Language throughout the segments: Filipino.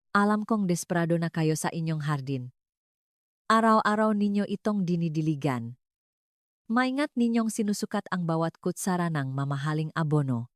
Alam kong desperado na kayo sa inyong hardin. Araw-araw ninyo itong dinidiligan. Maingat ninyong sinusukat ang bawat kutsara ng mamahaling abono.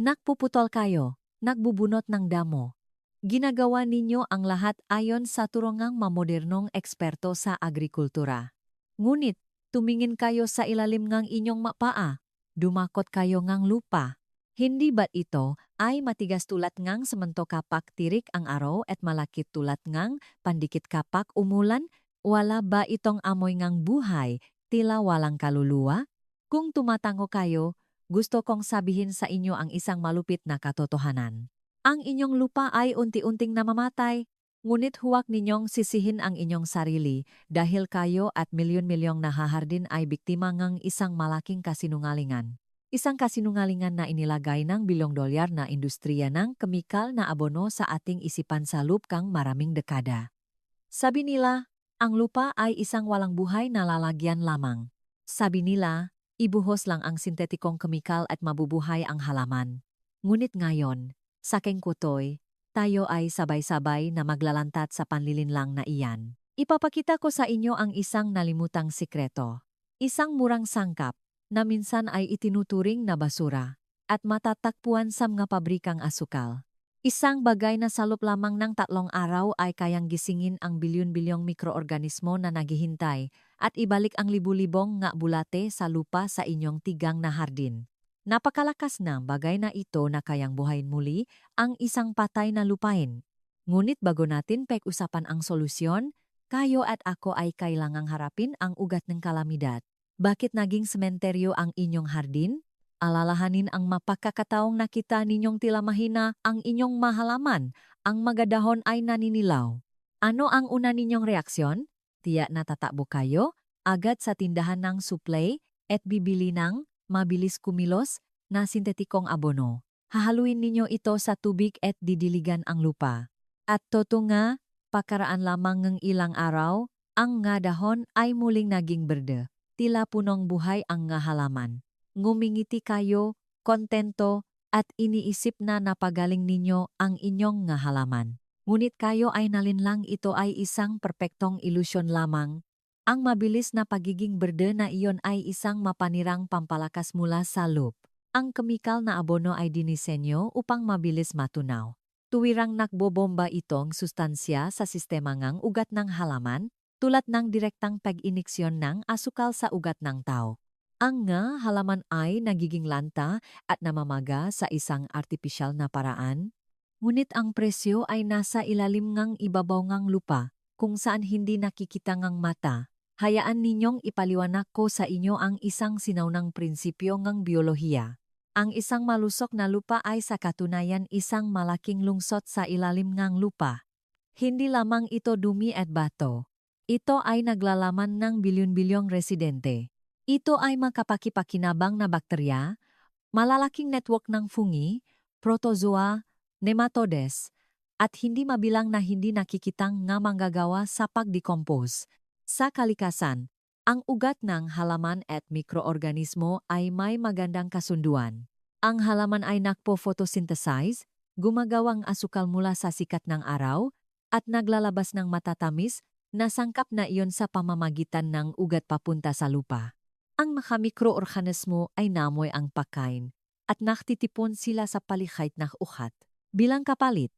Nagpuputol kayo, nagbubunot ng damo. Ginagawa ninyo ang lahat ayon sa turongang mamodernong eksperto sa agrikultura. Ngunit, tumingin kayo sa ilalim ng inyong mapaa, dumakot kayo ng lupa. Hindi ba't ito ay matigas tulad ngang semento kapak tirik ang araw at malakit tulad ngang pandikit kapak umulan? Wala ba itong amoy ngang buhay, tila walang kaluluwa? Kung tumatango kayo, gusto kong sabihin sa inyo ang isang malupit na katotohanan. Ang inyong lupa ay unti-unting namamatay, ngunit huwag ninyong sisihin ang inyong sarili dahil kayo at milyon-milyong nahahardin ay biktima ng isang malaking kasinungalingan. Isang kasinungalingan na inilagay ng bilyong-dolyar na industriya ng kemikal na abono sa ating isipan sa lupang maraming dekada. Sabi nila, ang lupa ay isang walang buhay na lalagyan lamang. Sabi nila, ibuhos lang ang sintetikong kemikal at mabubuhay ang halaman. Ngunit ngayon, saking kutoy, tayo ay sabay-sabay na maglalantat sa panlilinlang na iyan. Ipapakita ko sa inyo ang isang nalimutang sikreto. Isang murang sangkap na minsan ay itinuturing na basura at matatagpuan sa mga pabrikang asukal. Isang bagay na sa loob lamang ng 3 araw ay kayang gisingin ang bilyon-bilyong mikroorganismo na naghihintay at ibalik ang libu-libong nga bulate sa lupa sa inyong tigang na hardin. Napakalakas ng bagay na ito na kayang buhayin muli ang isang patay na lupain. Ngunit bago natin pag-usapan ang solusyon, kayo at ako ay kailangang harapin ang ugat ng kalamidad. Bakit naging sementeryo ang inyong hardin? Alalahanin ang mapagkakataong nakita ninyong tila mahina ang inyong mahalaman, ang magadahon ay naninilaw. Ano ang una ninyong reaksyon? Tiyak natatakbo kayo, agad sa tindahan ng supply at bibili ng mabilis kumilos na sintetikong abono. Hahaluin ninyo ito sa tubig at didiligan ang lupa. At totoo nga, pakaraan lamang ng ilang araw, ang nga dahon ay muling naging berde. Tila punong buhay ang nga halaman. Ngumingiti kayo, kontento, at iniisip na napagaling ninyo ang inyong nga halaman. Ngunit kayo ay nalinlang ito ay isang perpektong ilusyon lamang. Ang mabilis na pagiging berde na iyon ay isang mapanirang pampalakas mula sa loob. Ang kemikal na abono ay dinisenyo upang mabilis matunaw. Tuwirang nakbobomba itong sustansya sa sistema ng ugat ng halaman, tulad ng direktang pag-iniksyon ng asukal sa ugat ng tao. Ang nga halaman ay nagiging lanta at namamaga sa isang artipisyal na paraan. Ngunit ang presyo ay nasa ilalim ng ibabaw ng lupa, kung saan hindi nakikita ng mata. Hayaan ninyong ipaliwanag ko sa inyo ang isang sinaunang prinsipyo ng biolohiya. Ang isang malusok na lupa ay sa katunayan isang malaking lungsot sa ilalim ng lupa. Hindi lamang ito dumi at bato. Ito ay naglalaman ng bilyon-bilyong residente. Ito ay makapakipakinabang na bakterya, malalaking network ng fungi, protozoa, nematodes, at hindi mabilang na hindi nakikitang nga manggagawa sa pagdecompose. Sa kalikasan, ang ugat ng halaman at mikroorganismo ay may magandang kasunduan. Ang halaman ay nagpo-photosynthesize, gumagawang asukal mula sa sikat ng araw, at naglalabas ng matatamis na sangkap na iyon sa pamamagitan ng ugat papunta sa lupa. Ang mga mikroorganismo ay namoy ang pagkain at nakatitipon sila sa palikait ng ugat. Bilang kapalit,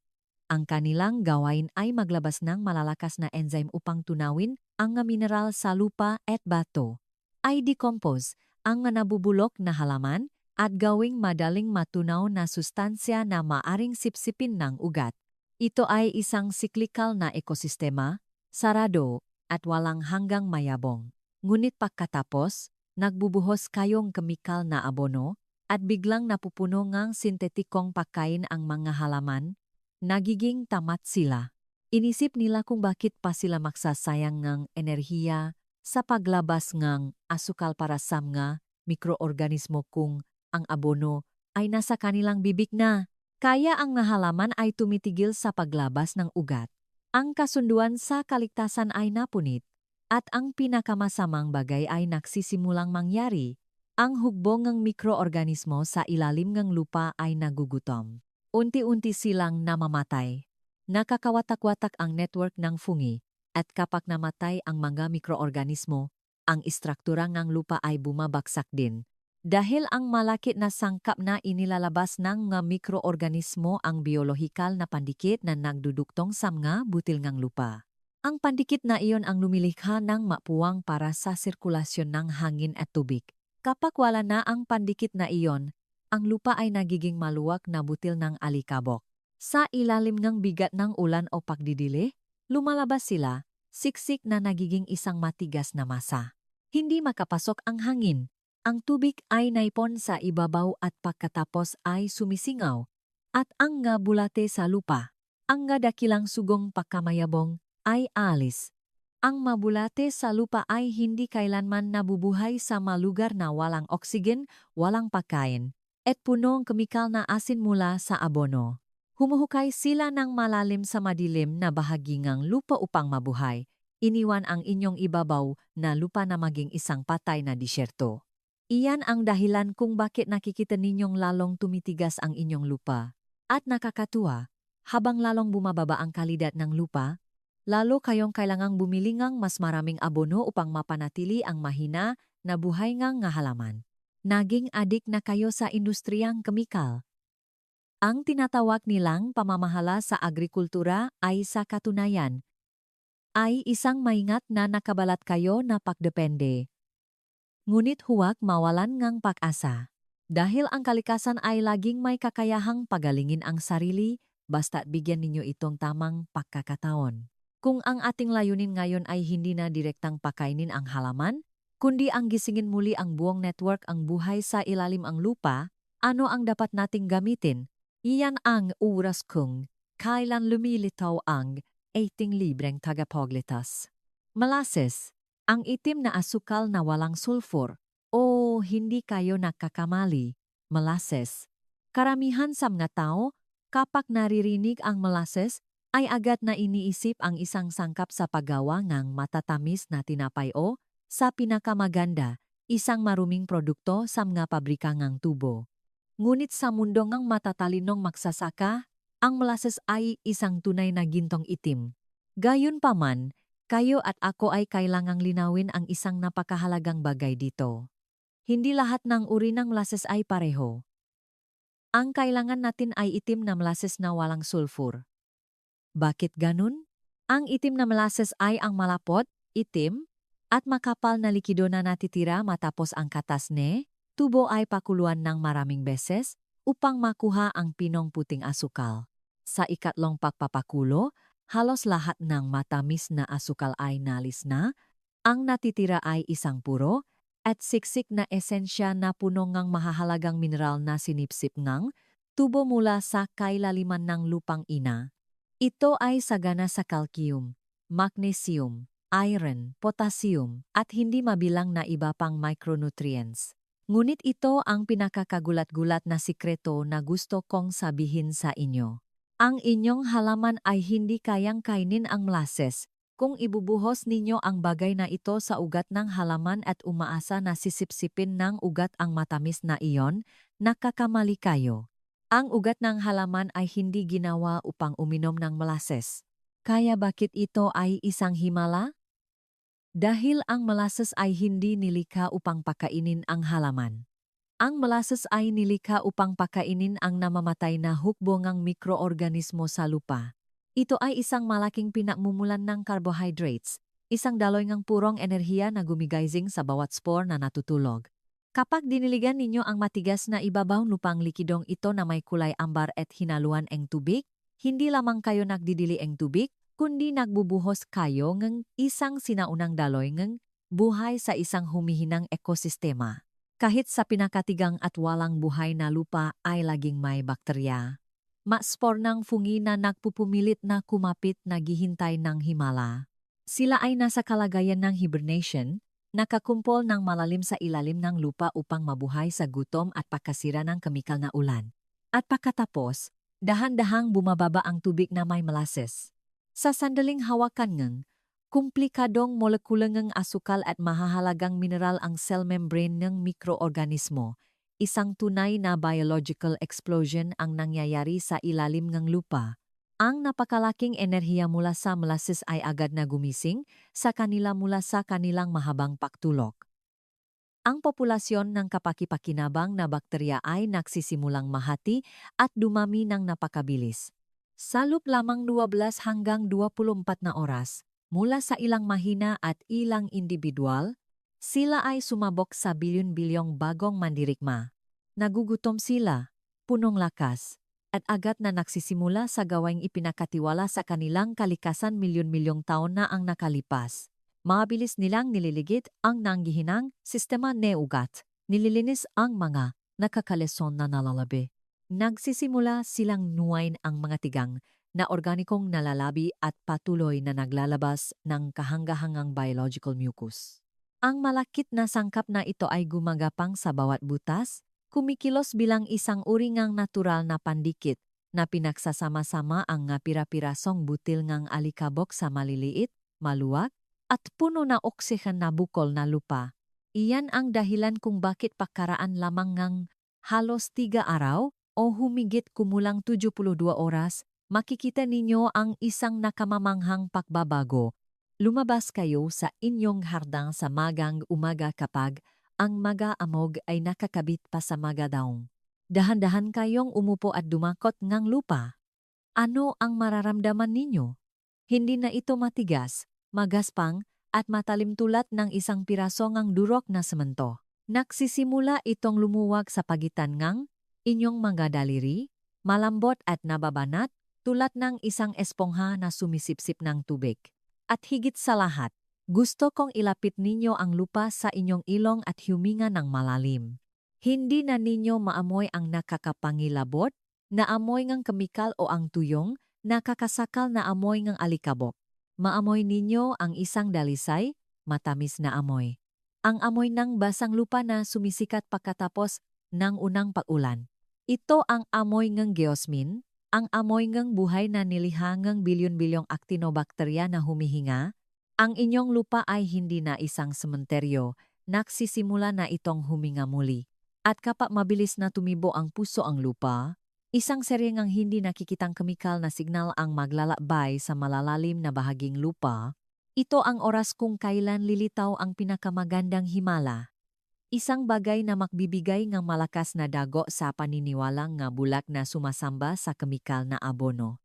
ang kanilang gawain ay maglabas ng malalakas na enzyme upang tunawin ang mineral sa lupa at bato. Ay decompose ang nabubulok na halaman at gawing madaling matunaw na sustansya na maaring sipsipin ng ugat. Ito ay isang cyclical na ekosistema, sarado at walang hanggang mayabong. Ngunit pagkatapos, nagbubuhos kayong kemikal na abono at biglang napupuno ngang sintetikong pagkain ang mga halaman, nagiging tamat sila. Inisip nila kung bakit pa sila magsasayang ng enerhiya sa paglabas ng asukal para sa mga mikroorganismo kung ang abono ay nasa kanilang bibig na. Kaya ang halaman ay tumitigil sa paglabas ng ugat. Ang kasunduan sa kaligtasan ay napunit at ang pinakamasamang bagay ay nagsisimulang mangyari. Ang hugbong ng mikroorganismo sa ilalim ng lupa ay nagugutom. Unti-unti silang namamatay. Nakakawatak-watak ang network ng fungi at kapag namatay ang mga mikroorganismo, ang istruktura ng lupa ay bumabagsak din. Dahil ang malaki na sangkap na inilalabas ng mga mikroorganismo ang biolohikal na pandikit na nagduduktong sa mga butil ng lupa. Ang pandikit na iyon ang lumilikha ng mapuwang para sa sirkulasyon ng hangin at tubig. Kapag wala na ang pandikit na iyon, ang lupa ay nagiging maluwag na butil ng alikabok. Sa ilalim ng bigat ng ulan o pagdidili, lumalabas sila, siksik na nagiging isang matigas na masa. Hindi makapasok ang hangin. Ang tubig ay naipon sa ibabaw at pagkatapos ay sumisingaw. At ang nga bulate sa lupa, ang nga dakilang sugong pagkamayabong, ay alis. Ang mabulate sa lupa ay hindi kailanman nabubuhay sa malugar na walang oksigen, walang pagkain, at punong kemikal na asin mula sa abono. Humuhukay sila ng malalim sa madilim na bahagi ng lupa upang mabuhay. Iniwan ang inyong ibabaw na lupa na maging isang patay na disyerto. Iyan ang dahilan kung bakit nakikita ninyong lalong tumitigas ang inyong lupa. At nakakatuwa, habang lalong bumababa ang kalidad ng lupa, lalo kayong kailangang bumili ng mas maraming abono upang mapanatili ang mahina na buhay ng halaman. Naging adik na kayo sa industriyang kemikal. Ang tinatawag nilang pamamahala sa agrikultura ay sa katunayan ay isang maingat na nakabalat kayo na pagdepende. Ngunit huwag mawalan ng pag-asa. Dahil ang kalikasan ay laging may kakayahang pagalingin ang sarili, basta't bigyan ninyo itong tamang pagkakataon. Kung ang ating layunin ngayon ay hindi na direktang pakainin ang halaman, kundi ang gisingin muli ang buong network ang buhay sa ilalim ang lupa, ano ang dapat nating gamitin? Iyan ang oras kung kailan lumilitaw ang ating libreng tagapagligtas. Molasses, ang itim na asukal na walang sulfur. O hindi kayo nakakamali, molasses. Karamihan sa mga tao, kapag naririnig ang molasses, ay agad na iniisip ang isang sangkap sa paggawa ng matatamis na tinapay o, sa pinakamaganda, isang maruming produkto sa mga pabrika ng tubo. Ngunit sa mundo ng matatalinong magsasaka, ang molasses ay isang tunay na gintong itim. Gayunpaman, kayo at ako ay kailangang linawin ang isang napakahalagang bagay dito. Hindi lahat ng uri ng molasses ay pareho. Ang kailangan natin ay itim na molasses na walang sulfur. Bakit ganun? Ang itim na molasses ay ang malapot, itim, at makapal na likido na natitira matapos ang katas ne, tubo ay pakuluan ng maraming beses upang makuha ang pinong puting asukal. Sa ikatlong pagpapakulo, halos lahat ng matamis na asukal ay nalis na, ang natitira ay isang puro, at siksik na esensya na puno ng mahahalagang mineral na sinipsip ng tubo mula sa kailaliman ng lupang ina. Ito ay sagana sa calcium, magnesium, iron, potassium, at hindi mabilang na iba pang micronutrients. Ngunit ito ang pinakakagulat-gulat na sikreto na gusto kong sabihin sa inyo. Ang inyong halaman ay hindi kayang kainin ang molasses. Kung ibubuhos ninyo ang bagay na ito sa ugat ng halaman at umaasa na sisipsipin ng ugat ang matamis na iyon, nakakamali kayo. Ang ugat ng halaman ay hindi ginawa upang uminom ng molasses. Kaya bakit ito ay isang himala? Dahil ang molasses ay hindi nilikha upang pakainin ang halaman. Ang molasses ay nilikha upang pakainin ang namamatay na hukbongang mikroorganismo sa lupa. Ito ay isang malaking pinagmumulan ng carbohydrates, isang daloy ng purong enerhiya na gumigising sa bawat spore na natutulog. Kapag diniligan ninyo ang matigas na ibabaw lupang likidong ito na may kulay ambar at hinaluan ng tubig, hindi lamang kayo nagdidili ng tubig, kundi nagbubuhos kayo ng isang sinaunang daloy ng buhay sa isang humihinang ekosistema. Kahit sa pinakatigang at walang buhay na lupa ay laging may bakterya. Maspor ng fungi na nagpupumilit na kumapit na gihintay ng himala. Sila ay nasa kalagayan ng hibernation, nakakumpol ng malalim sa ilalim ng lupa upang mabuhay sa gutom at pagkasira ng kemikal na ulan. At pagkatapos, dahan-dahang bumababa ang tubig na may molasses. Sa sandaling hawakan ng komplikadong molekula ng asukal at mahahalagang mineral ang cell membrane ng mikroorganismo, isang tunay na biological explosion ang nangyayari sa ilalim ng lupa. Ang napakalaking enerhiya mula sa molasses ay agad na gumising sa kanila mula sa kanilang mahabang pagtulog. Ang populasyon ng kapaki-pakinabang na bakterya ay nagsisimulang mahati at dumami ng napakabilis. Sa loob lamang 12 hanggang 24 na oras, mula sa ilang mahina at ilang individual, sila ay sumabok sa bilyon-bilyong bagong mandirigma. Nagugutom sila, punong lakas, at agad na nagsisimula sa gawaing ipinakatiwala sa kanilang kalikasan milyon-milyong taon na ang nakalipas. Mabilis nilang nililigid ang nanghihinang sistema neugat, nililinis ang mga nakakaleson na nalalabi. Nagsisimula silang nuwain ang mga tigang na organikong nalalabi at patuloy na naglalabas ng kahanggahangang biological mucus. Ang malakit na sangkap na ito ay gumagapang sa bawat butas, kumikilos bilang isang uri ngang natural na pandikit na pinagsasama-sama ang nga pira-pirasong butil ngang alikabok sa maliliit, maluwag, at puno na oksihen na bukol na lupa. Iyan ang dahilan kung bakit pakaraan lamang ngang halos 3 araw o humigit kumulang 72 oras, makikita ninyo ang isang nakamamanghang pagbabago. Lumabas kayo sa inyong hardang sa magang umaga kapag ang mag-aamog ay nakakabit pa sa magadaong. Dahan-dahan kayong umupo at dumakot ngang lupa. Ano ang mararamdaman ninyo? Hindi na ito matigas, magaspang, at matalim tulad ng isang piraso ngang durok na semento. Nagsisimula itong lumuwag sa pagitan ngang inyong mga daliri, malambot at nababanat tulad ng isang espongha na sumisipsip ng tubig. At higit sa lahat, gusto kong ilapit ninyo ang lupa sa inyong ilong at huminga ng malalim. Hindi na ninyo maamoy ang nakakapangilabot na amoy ng kemikal o ang tuyong nakakasakal na amoy ng alikabok. Maamoy ninyo ang isang dalisay, matamis na amoy. Ang amoy ng basang lupa na sumisikat pagkatapos ng unang pag-ulan. Ito ang amoy ng geosmin, ang amoy ng buhay na niliha ng bilyon-bilyong actinobacteria na humihinga. Ang inyong lupa ay hindi na isang sementeryo, nagsisimula na itong huminga muli. At kapag mabilis na tumibo ang puso ang lupa, isang serye ngang hindi nakikitang kemikal na signal ang maglalakbay sa malalalim na bahaging lupa. Ito ang oras kung kailan lilitaw ang pinakamagandang himala. Isang bagay na magbibigay ng malakas na dago sa paniniwalang nga bulak na sumasamba sa kemikal na abono.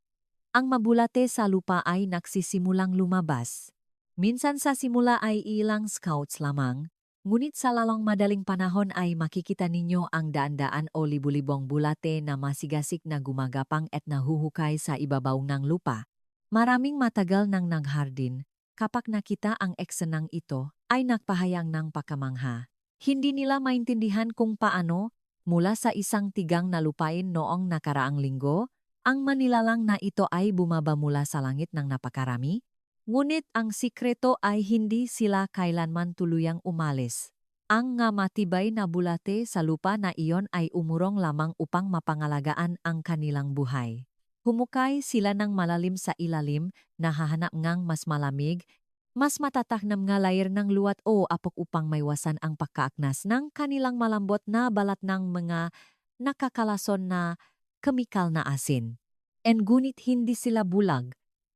Ang mabulate sa lupa ay nagsisimulang lumabas. Minsan sa simula ay ilang scouts lamang, ngunit sa lalong madaling panahon ay makikita ninyo ang daan-daan o libu-libong bulate na masigasig na gumagapang at nahuhukay sa ibabaw ng lupa. Maraming matagal nang naghardin, kapag nakita ang eksenang ito, ay nagpahayag ng pakamangha. Hindi nila maintindihan kung paano, mula sa isang tigang na lupain noong nakaraang linggo, ang manilalang na ito ay bumaba mula sa langit ng napakarami. Ngunit ang sikreto ay hindi sila kailanman tuluyang umalis. Ang nga matibay na bulate sa lupa na iyon ay umurong lamang upang mapangalagaan ang kanilang buhay. Humukay sila ng malalim sa ilalim, nahahanap ngang mas malamig, mas matatak na mga layer ng luwat o apok upang maiwasan ang pagkaaknas ng kanilang malambot na balat ng mga nakakalason na kemikal na asin. Ngunit hindi sila bulag,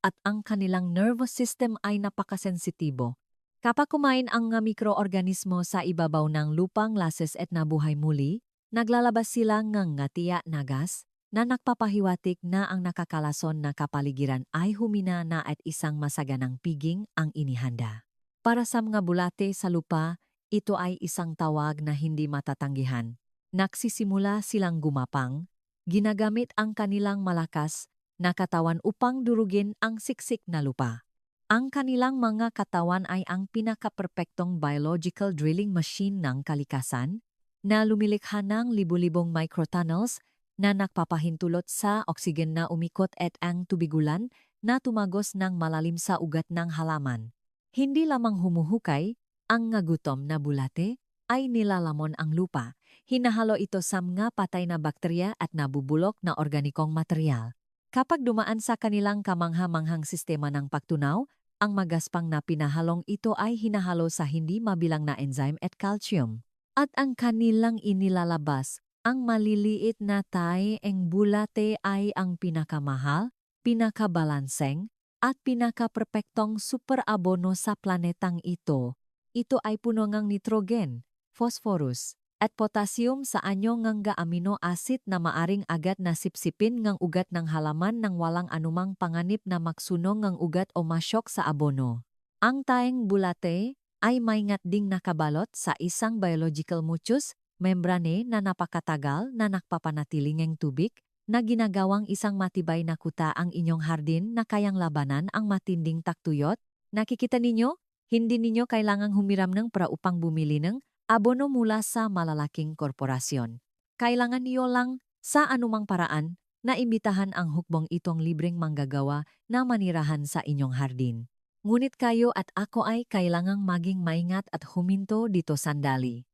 at ang kanilang nervous system ay napakasensitibo. Kapag kumain ang mga mikroorganismo sa ibabaw ng lupang lases at nabuhay muli, naglalabas sila ng ngatiya na gas na nagpapahiwatig na ang nakakalason na kapaligiran ay humina na at isang masaganang piging ang inihanda. Para sa mga bulate sa lupa, ito ay isang tawag na hindi matatanggihan. Nagsisimula silang gumapang, ginagamit ang kanilang malakas na katawan upang durugin ang siksik na lupa. Ang kanilang mga katawan ay ang pinaka-perpektong biological drilling machine ng kalikasan na lumilikha ng libu-libong microtunnels na nagpapahintulot sa oksigen na umikot at ang tubigulan na tumagos ng malalim sa ugat ng halaman. Hindi lamang humuhukay, ang ngagutom na bulate ay nilalamon ang lupa. Hinahalo ito sa mga patay na bakterya at nabubulok na organikong material. Kapag dumaan sa kanilang kamangha-manghang sistema ng pagtunaw, ang magaspang na pinahalong ito ay hinahalo sa hindi mabilang na enzyme at calcium. At ang kanilang inilalabas, ang maliliit na tae-eng bulate ay ang pinakamahal, pinakabalanseng, at pinakaperpektong superabono sa planetang ito. Ito ay puno ng nitrogen, phosphorus, at potassium sa anyo ng amino acid na maaring agad na sipsipin ng ugat ng halaman nang walang anumang panganib na maksunog ng ugat o masyok sa abono. Ang taeng bulate ay maingat ding nakabalot sa isang biological mucus membrane na napakatagal na nagpapanatiling tubig na ginagawang isang matibay na kuta ang inyong hardin na kayang labanan ang matinding taktuyot. Nakikita ninyo, hindi ninyo kailangang humiram ng para upang bumili ng abono mula sa malalaking korporasyon. Kailangan niyo lang sa anumang paraan na imbitahan ang hukbong itong libreng manggagawa na manirahan sa inyong hardin. Ngunit kayo at ako ay kailangang maging maingat at huminto dito sandali.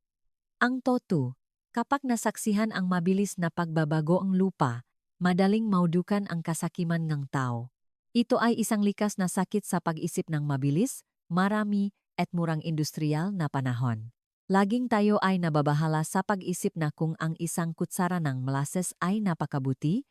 Ang toto, kapag nasaksihan ang mabilis na pagbabago ang lupa, madaling maudukan ang kasakiman ng tao. Ito ay isang likas na sakit sa pag-isip ng mabilis, marami, at murang industrial na panahon. Laging tayo ay nababahala sa pag-isip na kung ang isang kutsara ng molasses ay napakabuti,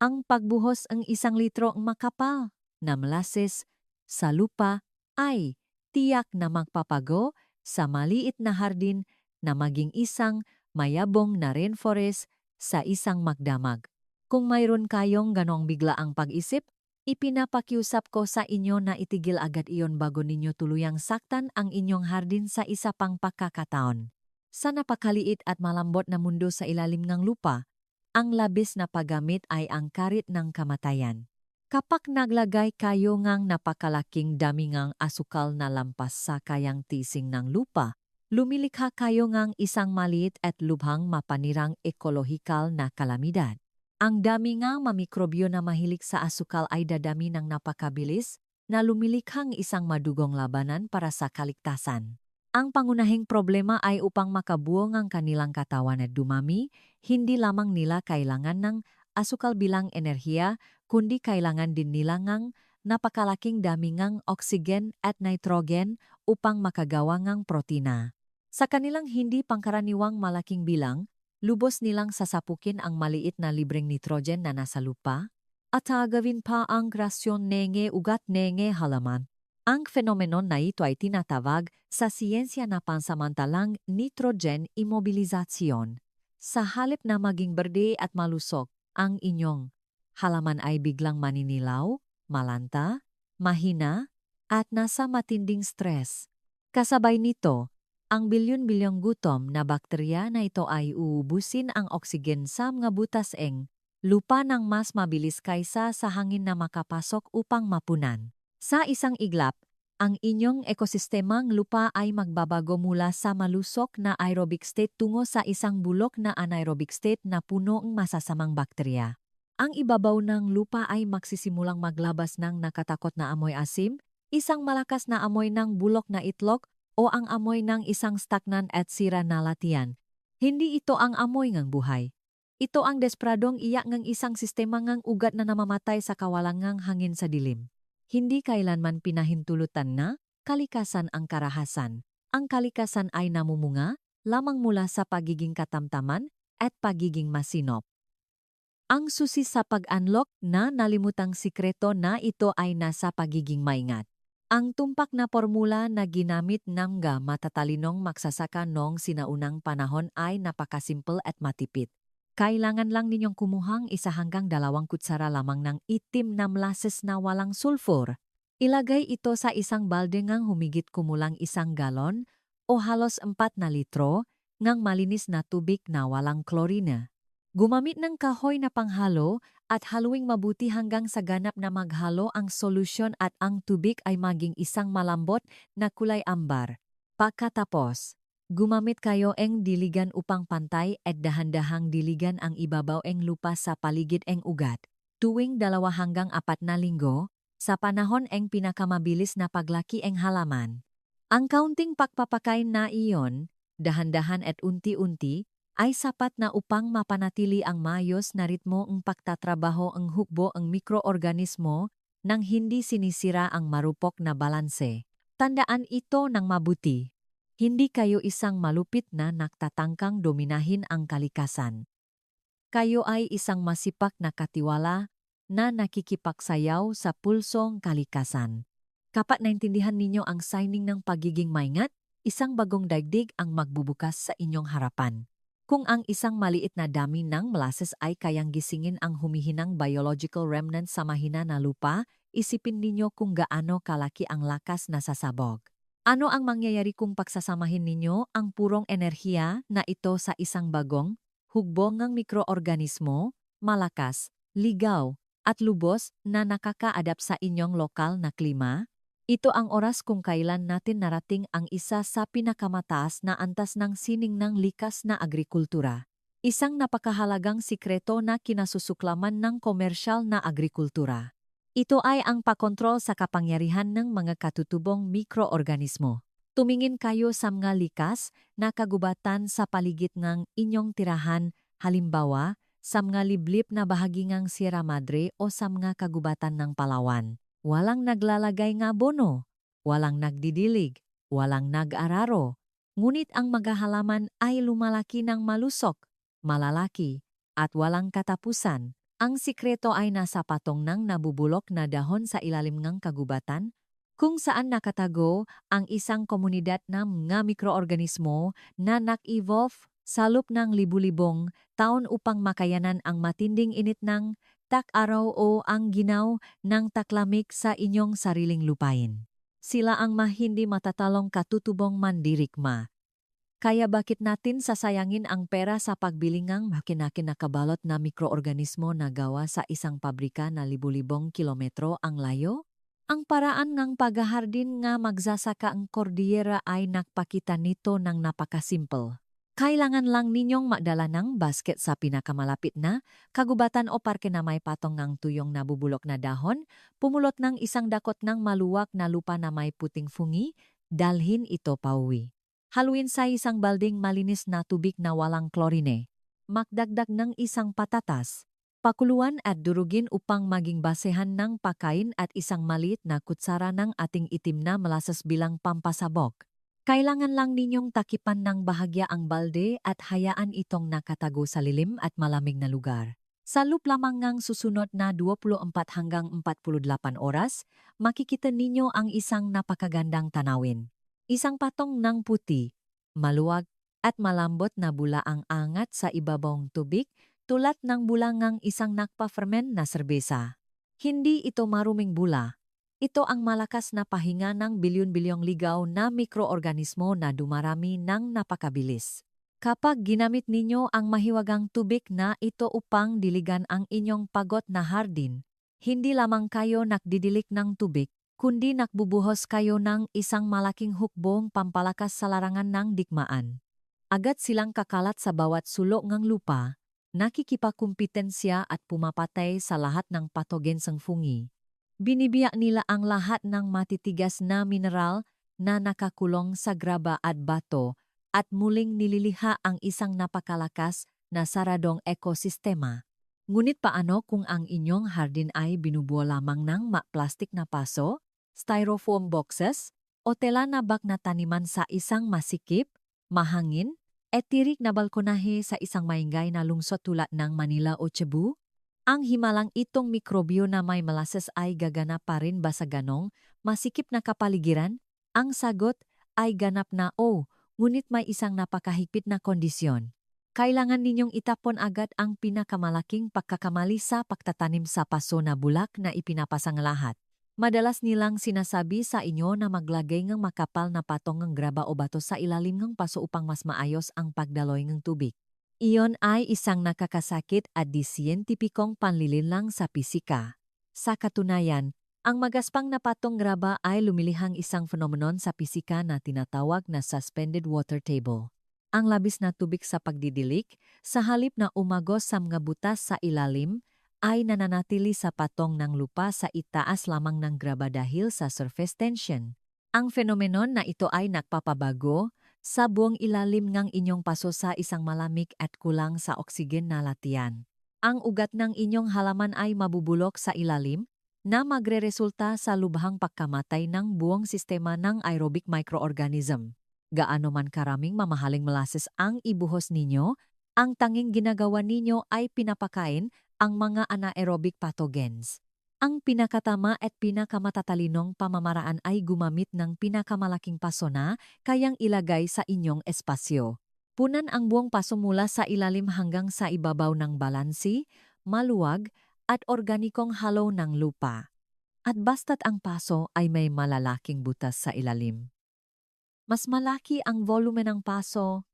ang pagbuhos ng 1 litro ng makapal na molasses sa lupa ay tiyak na magpapago sa maliit na hardin na maging isang mayabong na rainforest sa isang magdamag. Kung mayroon kayong ganong biglaang pag-isip, ipinapakiusap ko sa inyo na itigil agad iyon bago ninyo tuluyang saktan ang inyong hardin sa isa pang pagkakataon. Sa napakaliit at malambot na mundo sa ilalim ng lupa, ang labis na paggamit ay ang karit ng kamatayan. Kapag naglagay kayo ngang napakalaking dami ngang asukal na lampas sa kayang tising ng lupa, lumilikha kayo ngang isang maliit at lubhang mapanirang ekolohikal na kalamidad. Ang dami ngang mamikrobyo na mahilig sa asukal ay dadami ng napakabilis na lumilikhang isang madugong labanan para sa kaligtasan. Ang pangunahing problema ay upang makabuo ng kanilang katawan at dumami, hindi lamang nila kailangan ng asukal bilang enerhiya, kundi kailangan din nila ng napakalaking dami ng oksigen at nitrogen upang makagawa ng protina. Sa kanilang hindi pangkaraniwang malaking bilang, lubos nilang sasapukin ang maliit na libreng nitrogen na nasa lupa at gawin pa ang grasyon nenge ugat nenge halaman. Ang fenomenon na ito ay tinatawag sa siyensya na pansamantalang nitrogen immobilization. Sa halip na maging berde at malusog, ang inyong halaman ay biglang maninilaw, malanta, mahina, at nasa matinding stress. Kasabay nito, ang bilyon-bilyong gutom na bakterya na ito ay uubusin ang oksigen sa mga butas-eng lupa ng mas mabilis kaysa sa hangin na makapasok upang mapunan. Sa isang iglap, ang inyong ekosistemang lupa ay magbabago mula sa malusok na aerobic state tungo sa isang bulok na anaerobic state na puno ng masasamang bakterya. Ang ibabaw ng lupa ay magsisimulang maglabas ng nakatakot na amoy asim, isang malakas na amoy ng bulok na itlog, o ang amoy ng isang stagnan at sira na latian. Hindi ito ang amoy ng buhay. Ito ang desperadong iyak ng isang sistema ng ugat na namamatay sa kawalangang hangin sa dilim. Hindi kailanman pinahintulutan na kalikasan ang karahasan. Ang kalikasan ay namumunga lamang mula sa pagiging katamtaman at pagiging masinop. Ang susi sa pag-unlock na nalimutang sikreto na ito ay nasa pagiging maingat. Ang tumpak na formula na ginamit ng matatalinong magsasaka noong sinaunang panahon ay napakasimple at matipid. Kailangan lang ninyong kumuhang 1 hanggang 2 kutsara lamang ng itim na molasses na walang sulfur. Ilagay ito sa isang balde ngang humigit kumulang 1 galon o halos 4 na litro ngang malinis na tubig na walang klorina. Gumamit ng kahoy na panghalo at haluing mabuti hanggang sa ganap na maghalo ang solusyon at ang tubig ay maging isang malambot na kulay ambar. Pagkatapos, gumamit kayo ng diligan upang pantay at dahan-dahang diligan ang ibabaw ng lupa sa paligid ng ugat. Tuwing 2 hanggang 4 na linggo, sa panahon ng pinakamabilis na paglaki ng halaman. Ang kaunting pagpapakain na iyon, dahan-dahan at unti-unti, ay sapat na upang mapanatili ang maayos na ritmo ng pagtatrabaho ng hukbo ng mikroorganismo nang hindi sinisira ang marupok na balanse. Tandaan ito ng mabuti. Hindi kayo isang malupit na nagtatangkang dominahin ang kalikasan. Kayo ay isang masipak na katiwala na nakikipagsayaw sa pulsong kalikasan. Kapat naintindihan ninyo ang signing ng pagiging maingat, isang bagong daigdig ang magbubukas sa inyong harapan. Kung ang isang maliit na dami ng molasses ay kayang gisingin ang humihinang biological remnant sa mahina na lupa, isipin ninyo kung gaano kalaki ang lakas na sasabog. Ano ang mangyayari kung pagsasamahin ninyo ang purong enerhiya na ito sa isang bagong, hugbongang mikroorganismo, malakas, ligaw, at lubos na nakaka-adapt sa inyong lokal na klima? Ito ang oras kung kailan natin narating ang isa sa pinakamataas na antas ng sining ng likas na agrikultura. Isang napakahalagang sikreto na kinasusuklaman ng komersyal na agrikultura. Ito ay ang pakontrol sa kapangyarihan ng mga katutubong mikroorganismo. Tumingin kayo sa mga likas na kagubatan sa paligid ng inyong tirahan, halimbawa, sa mga liblib na bahagi ng Sierra Madre o sa mga kagubatan ng Palawan. Walang naglalagay ng abono, walang nagdidilig, walang nag-araro. Ngunit ang mga halaman ay lumalaki ng malusok, malalaki, at walang katapusan. Ang sikreto ay nasa patong ng nabubulok na dahon sa ilalim ng kagubatan, kung saan nakatago ang isang komunidad ng mga mikroorganismo na nag-evolve sa loob ng libu-libong taon upang makayanan ang matinding init ng tak-araw o ang ginaw ng taklamig sa inyong sariling lupain. Sila ang hindi matatalong katutubong mandirigma. Kaya bakit natin sasayangin ang pera sa pagbili ng makina-kinakabalot na mikroorganismo na gawa sa isang pabrika na libu-libong kilometro ang layo? Ang paraan ng paghahardin nga magsasaka ang kordillera ay nakpakita nito ng napakasimple. Kailangan lang ninyong madala ng basket sa pinakamalapit na kagubatan o parke na may patong ng tuyong nabubulok na dahon, pumulot ng isang dakot ng maluwak na lupa na may puting fungi, dalhin ito pauwi. Haluin sa isang balding malinis na tubig na walang klorine. Magdagdag ng isang patatas. Pakuluan at durugin upang maging basehan ng pakain at isang maliit na kutsara ng ating itim na molasses bilang pampasabog. Kailangan lang ninyong takipan ng bahagya ang balde at hayaan itong nakatago sa lilim at malamig na lugar. Sa loop lamang ng susunod na 24 hanggang 48 oras, makikita ninyo ang isang napakagandang tanawin. Isang patong ng puti, maluwag at malambot na bula ang angat sa ibabawng tubig tulad ng bulangang isang nakpa-ferment na serbesa. Hindi ito maruming bula. Ito ang malakas na pahinga ng bilyon-bilyong ligaw na mikroorganismo na dumarami ng napakabilis. Kapag ginamit ninyo ang mahiwagang tubig na ito upang diligan ang inyong pagod na hardin, hindi lamang kayo nakdidilik ng tubig, kundi nakbubuhos kayo ng isang malaking hukbong pampalakas sa larangan ng digmaan. Agad silang kakalat sa bawat sulok ng lupa, nakikipakumpitensya at pumapatay sa lahat ng patogensang fungi. Binibiyak nila ang lahat ng matitigas na mineral na nakakulong sa graba at bato at muling nililiha ang isang napakalakas na saradong ekosistema. Ngunit paano kung ang inyong hardin ay binubuo lamang ng plastik na paso, styrofoam boxes, o tela na bak na taniman sa isang masikip, mahangin, etirik na balkonahe sa isang maingay na lungsod tulad ng Manila o Cebu? Ang himalang itong mikrobyo na may molasses ay gaganap pa rin ba sa ganong masikip na kapaligiran? Ang sagot ay ganap na ngunit may isang napakahigpit na kondisyon. Kailangan ninyong itapon agad ang pinakamalaking pagkakamali sa pagtatanim sa paso na bulak na ipinapasang lahat. Madalas nilang sinasabi sa inyo na maglagay ng makapal na patong ng graba o bato sa ilalim ng paso upang mas maayos ang pagdaloy ng tubig. Iyon ay isang nakakasakit at disiyentipikong panlilinlang sa pisika. Sa katunayan, ang magaspang na patong graba ay lumilihang isang phenomenon sa pisika na tinatawag na suspended water table. Ang labis na tubig sa pagdidilik, sa halip na umagos sa mga butas sa ilalim, ay nananatili sa patong ng lupa sa itaas lamang ng graba dahil sa surface tension. Ang phenomenon na ito ay nagpapabago sa buong ilalim ng inyong paso sa isang malamig at kulang sa oksigen na latian. Ang ugat ng inyong halaman ay mabubulok sa ilalim na magreresulta sa lubhang pagkamatay ng buong sistema ng aerobic microorganism. Gaano man karaming mamahaling molasses ang ibuhos ninyo, ang tanging ginagawa ninyo ay pinapakain ang mga anaerobic pathogens. Ang pinakatama at pinakamatatalinong pamamaraan ay gumamit ng pinakamalaking paso na kayang ilagay sa inyong espasyo. Punan ang buong paso mula sa ilalim hanggang sa ibabaw ng balansi, maluwag, at organikong halo ng lupa. At basta't ang paso ay may malalaking butas sa ilalim. Mas malaki ang volume ng paso,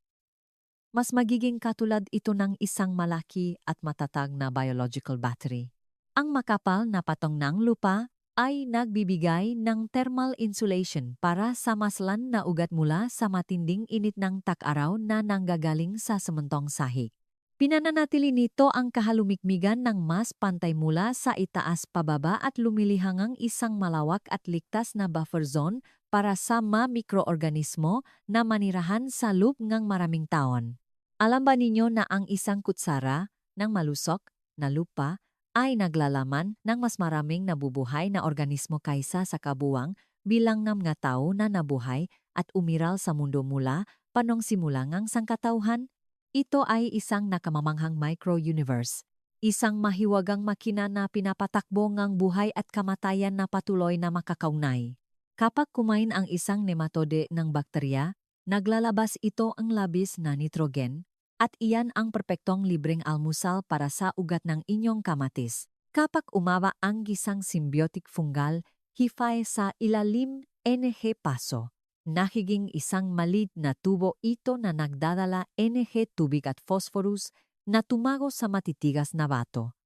mas magiging katulad ito ng isang malaki at matatag na biological battery. Ang makapal na patong ng lupa ay nagbibigay ng thermal insulation para sa maslan na ugat mula sa matinding init ng tag-araw na nanggagaling sa sementong sahig. Pinananatili nito ang kahalumikmigan ng mas pantay mula sa itaas pababa at lumilihangang isang malawak at ligtas na buffer zone para sa mga mikroorganismo na manirahan sa loob ng maraming taon. Alam ba ninyo na ang isang kutsara ng malusok na lupa ay naglalaman ng mas maraming nabubuhay na organismo kaysa sa kabuwang bilang ng mga tao na nabuhay at umiral sa mundo mula panong simula ng sangkatauhan? Ito ay isang nakamamanghang micro-universe, isang mahiwagang makina na pinapatakbo ngang buhay at kamatayan na patuloy na makakaunay. Kapag kumain ang isang nematode ng bakterya, naglalabas ito ang labis na nitrogen, at iyan ang perpektong libreng almusal para sa ugat ng inyong kamatis. Kapag umawa ang gisang symbiotic fungal, hifay sa ilalim NG paso. Nahiging isang maliit na tubo ito na nagdadala NG tubig at phosphorus na tumago sa matitigas na bato.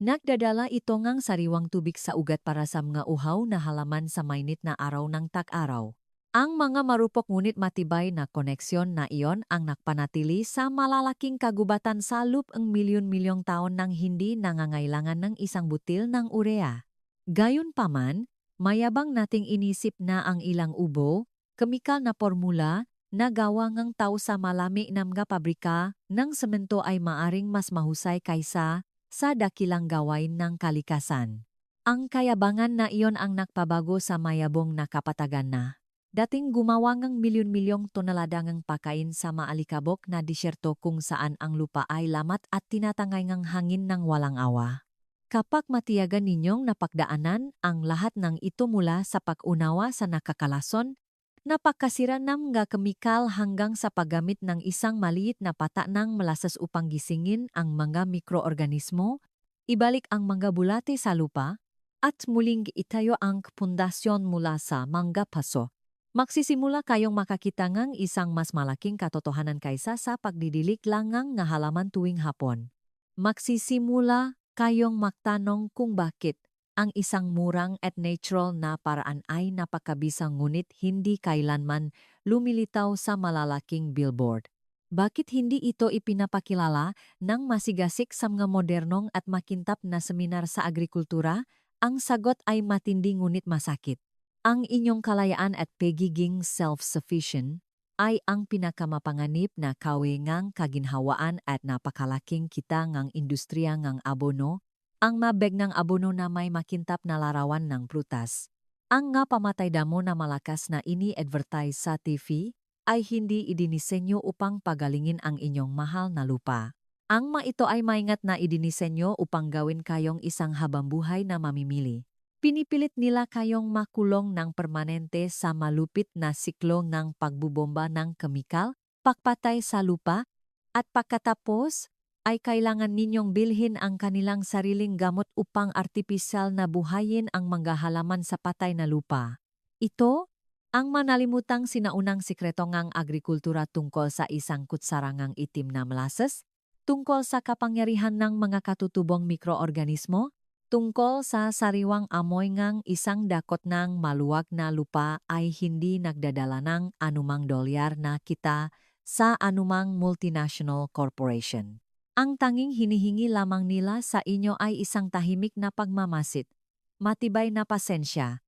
Nagdadala ito ngang sariwang tubig sa ugat para sa mga uhaw na halaman sa mainit na araw ng tag-araw. Ang mga marupok ngunit matibay na koneksyon na iyon ang nakpanatili sa malalaking kagubatan sa loob ng milyon-milyong taon nang hindi nangangailangan ng isang butil ng urea. Gayunpaman, mayabang nating inisip na ang ilang ubo, kemikal na formula na gawa ng tao sa malami ng mga pabrika ng semento ay maaring mas mahusay kaysa sa dakilang gawain ng kalikasan. Ang kayabangan na iyon ang nakpabago sa mayabong na kapatagan na. Dating gumawa ng milyon-milyong tonelada ng pakain sa maalikabok na disyerto kung saan ang lupa ay lamat at tinatangay ng hangin ng walang awa. Kapag matiyagan ninyong napagdaanan ang lahat ng ito mula sa pag-unawa sa nakakalason, napakasira ng mga kemikal hanggang sa paggamit ng isang maliit na pata ng malasas upang gisingin ang mga mikroorganismo, ibalik ang mga bulate sa lupa, at muling itayo ang pundasyon mula sa mga paso. Magsisimula kayong makakita ng isang mas malaking katotohanan kaysa sa pagdidilik langang nga halaman tuwing hapon. Magsisimula kayong magtanong kung bakit ang isang murang at natural na paraan ay napakabisang ngunit hindi kailanman lumilitaw sa malalaking billboard. Bakit hindi ito ipinapakilala ng masigasik sa mga modernong at makintab na seminar sa agrikultura? Ang sagot ay matindi ngunit masakit. Ang inyong kalayaan at pagiging self-sufficient ay ang pinakamapanganib na kawengang kaginhawaan at napakalaking kita ngang industriya ngang abono, ang mabeg ng abono na may makintap na larawan ng prutas. Ang nga pamatay damo na malakas na ini-advertise sa TV ay hindi idinisenyo upang pagalingin ang inyong mahal na lupa. Ang ito ay maingat na idinisenyo upang gawin kayong isang habambuhay na mamimili. Pinipilit nila kayong makulong ng permanente sa malupit na siklo ng pagbubomba ng kemikal, pagpatay sa lupa, at pagkatapos ay kailangan ninyong bilhin ang kanilang sariling gamot upang artipisyal na buhayin ang mga halaman sa patay na lupa. Ito ang manalimutang sinaunang sikreto ngang agrikultura tungkol sa isang kutsarangang itim na molasses, tungkol sa kapangyarihan ng mga katutubong mikroorganismo, tungkol sa sariwang amoy ngang isang dakot ng maluwag na lupa ay hindi nagdadala ng anumang dolyar na kita sa anumang multinational corporation. Ang tanging hinihingi lamang nila sa inyo ay isang tahimik na pagmamasid, matibay na pasensya,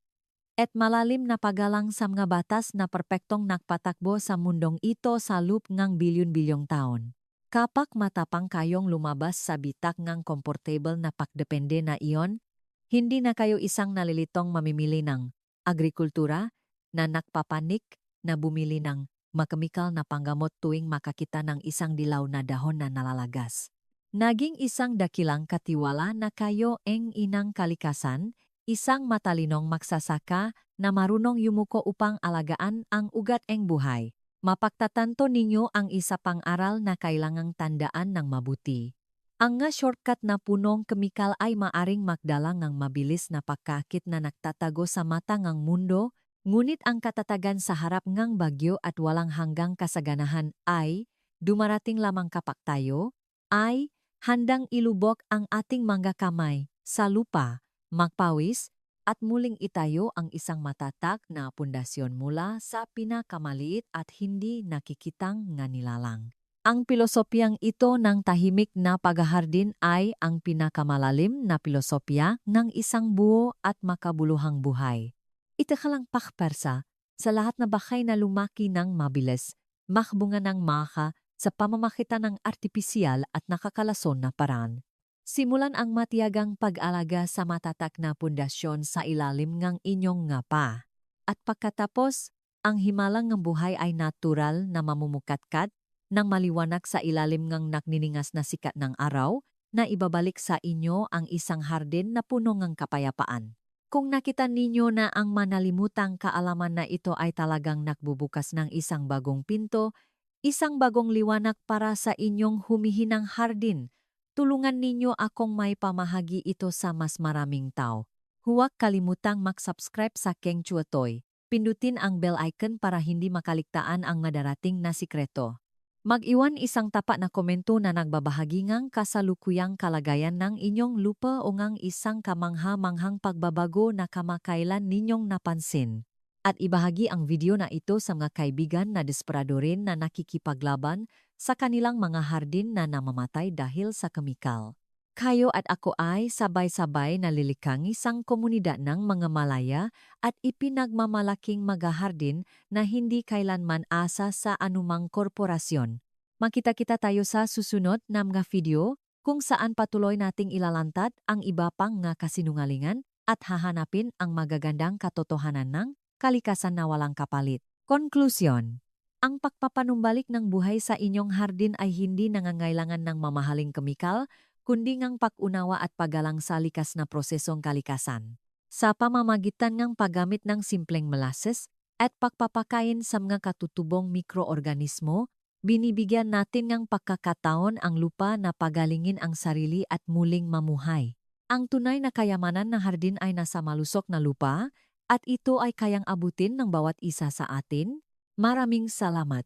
at malalim na paggalang sa mga batas na perpektong nagpatakbo sa mundong ito sa loob ng bilyon-bilyong taon. Kapag matapang kayong lumabas sa bitak ng komportable na pagdepende na iyon, hindi na kayo isang nalilitong mamimili ng agrikultura na nakpapanik na bumili ng makemikal na panggamot tuwing makakita ng isang dilaw na dahon na nalalagas. Naging isang dakilang katiwala na kayo ang inang kalikasan, isang matalinong magsasaka na marunong yumuko upang alagaan ang ugat ng buhay. Mapagtatanto ninyo ang isa pang aral na kailangang tandaan ng mabuti. Ang nga shortcut na punong kemikal ay maaring magdala ng mabilis na pagkakit na nagtatago sa mata ng mundo, ngunit ang katatagan sa harap ng bagyo at walang hanggang kasaganahan ay, dumarating lamang kapag tayo, ay, handang ilubok ang ating mga kamay sa lupa, magpawis, at muling itayo ang isang matatak na pundasyon mula sa pinakamaliit at hindi nakikitang nga nilalang. Ang pilosopiyang ito ng tahimik na paghahardin ay ang pinakamalalim na pilosopiya ng isang buo at makabuluhang buhay. Itakalang pakpersa sa lahat na bakay na lumaki ng mabilis, makbunga ng maka sa pamamagitan ng artipisyal at nakakalason na paraan. Simulan ang matiyagang pag-alaga sa matatak na pundasyon sa ilalim ng inyong ngapa. At pagkatapos, ang himalang ng buhay ay natural na mamumukatkat nang maliwanag sa ilalim ng nakniningas na sikat ng araw na ibabalik sa inyo ang isang hardin na puno ng kapayapaan. Kung nakita ninyo na ang manalimutang kaalaman na ito ay talagang nagbubukas ng isang bagong pinto, isang bagong liwanag para sa inyong humihinang hardin, tulungan ninyo akong may pamahagi ito sa mas maraming tao. Huwag kalimutang mag-subscribe sa Keng Chuatoy. Pindutin ang bell icon para hindi makaligtaan ang madarating na sikreto. Mag-iwan isang tapat na komento na nagbabahagi ngang kasalukuyang kalagayan ng inyong lupa o ngang isang kamangha-manghang pagbabago na kamakailan ninyong napansin. At ibahagi ang video na ito sa mga kaibigan na desperado rin na nakikipaglaban sa kanilang mga hardin na namamatay dahil sa kemikal. Kayo at ako ay sabay-sabay nalilikang isang komunidad ng mga malaya at ipinagmamalaking magahardin na hindi kailanman asa sa anumang korporasyon. Makita-kita tayo sa susunod na mga video kung saan patuloy nating ilalantad ang iba pang nga kasinungalingan at hahanapin ang magagandang katotohanan ng kalikasan na walang kapalit. Konklusyon. Ang pagpapanumbalik ng buhay sa inyong hardin ay hindi nangangailangan ng mamahaling kemikal, kundi ngang pag-unawa at paggalang sa likas na prosesong kalikasan. Sa pamamagitan ng paggamit ng simpleng molasses at pagpapakain sa mga katutubong mikroorganismo, binibigyan natin ng pagkakataon ang lupa na pagalingin ang sarili at muling mamuhay. Ang tunay na kayamanan ng hardin ay nasa malusok na lupa at ito ay kayang abutin ng bawat isa sa atin. Maraming salamat.